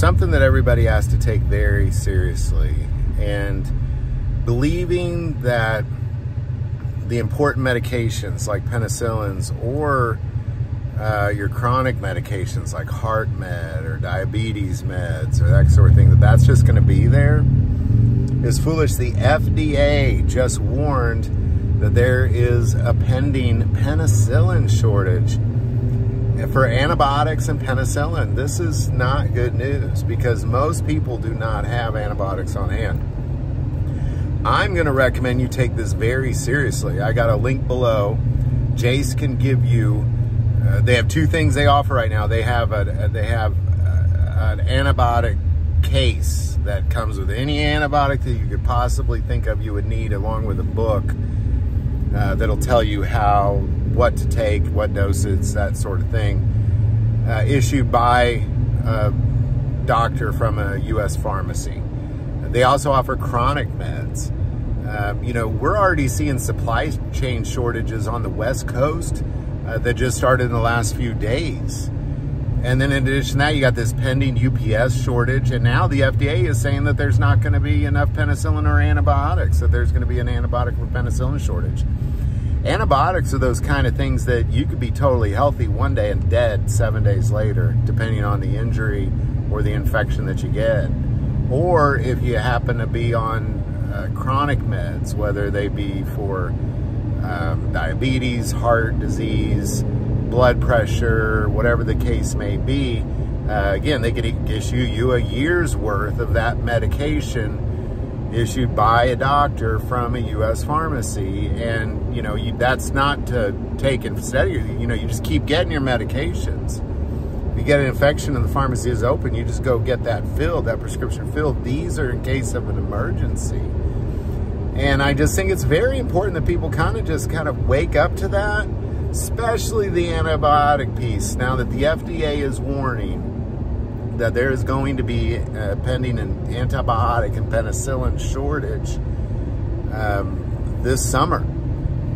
something that everybody has to take very seriously, and believing that the important medications like penicillins or your chronic medications like heart med or diabetes meds or that sort of thing, that's just going to be there is foolish. The FDA just warned that there is a pending penicillin shortage for antibiotics and penicillin. This is not good news because most people do not have antibiotics on hand. I'm going to recommend you take this very seriously. I got a link below. Jase can give you, they have two things they offer right now. They have an antibiotic case that comes with any antibiotic that you could possibly think of you would need, along with a book that'll tell you what to take, what doses, that sort of thing, issued by a doctor from a U.S. pharmacy. They also offer chronic meds. You know, we're already seeing supply chain shortages on the West Coast that just started in the last few days. And then in addition to that, you got this pending UPS shortage. And now the FDA is saying that there's not going to be enough penicillin or antibiotics, that there's going to be an antibiotic or penicillin shortage. Antibiotics are those kind of things that you could be totally healthy one day and dead 7 days later, depending on the injury or the infection that you get. Or if you happen to be on chronic meds, whether they be for diabetes, heart disease, blood pressure, whatever the case may be, again, they could issue you a year's worth of that medication issued by a doctor from a U.S. pharmacy. And, you know, that's not to take instead of you know, you just keep getting your medications. If you get an infection and the pharmacy is open, you just go get that filled, that prescription filled. These are in case of an emergency. And I just think it's very important that people kind of wake up to that, especially the antibiotic piece. Now that the FDA is warning that there is going to be pending an antibiotic and penicillin shortage this summer.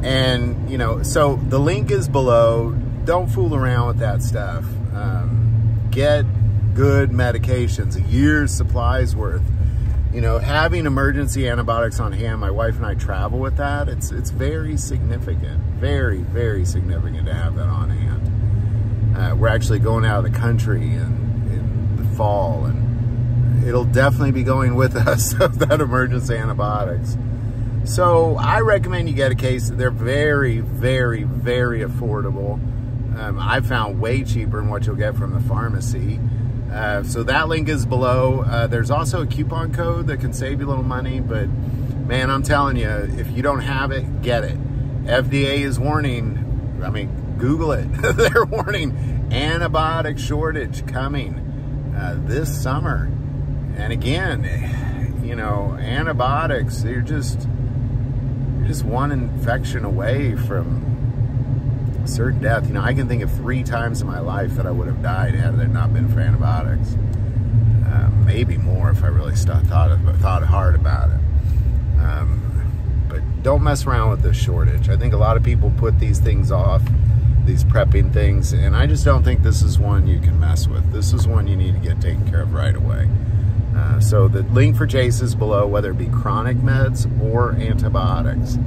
And, you know, so the link is below. Don't fool around with that stuff. Get good medications, a year's supplies worth. You know, having emergency antibiotics on hand, my wife and I travel with that. It's very significant, very, very significant to have that on hand. We're actually going out of the country in the fall, and it'll definitely be going with us, that emergency antibiotics. So I recommend you get a case. They're very, very, very affordable. I've found way cheaper than what you'll get from the pharmacy. So that link is below. There's also a coupon code that can save you a little money, but man, I'm telling you, if you don't have it, get it. FDA is warning, I mean, Google it. They're warning antibiotic shortage coming this summer. And again, you know, antibiotics, you're just one infection away from certain death. You know, I can think of 3 times in my life that I would have died had it not been for antibiotics. Maybe more if I really thought hard about it. But don't mess around with this shortage. I think a lot of people put these things off, these prepping things, and I just don't think this is one you can mess with. This is one you need to get taken care of right away. So the link for Jase is below, whether it be chronic meds or antibiotics.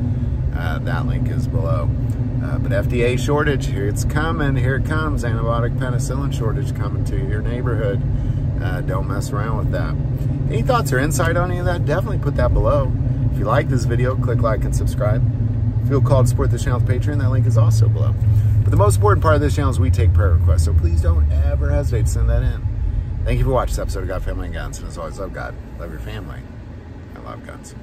That link is below. But FDA shortage, here it's coming. Here it comes. Antibiotic penicillin shortage coming to your neighborhood. Don't mess around with that. Any thoughts or insight on any of that? Definitely put that below. If you like this video, click like and subscribe. Feel called to support this channel with Patreon. That link is also below. But the most important part of this channel is we take prayer requests. So please don't ever hesitate to send that in. Thank you for watching this episode of God, Family, and Guns. And as always, love God, love your family, and love guns.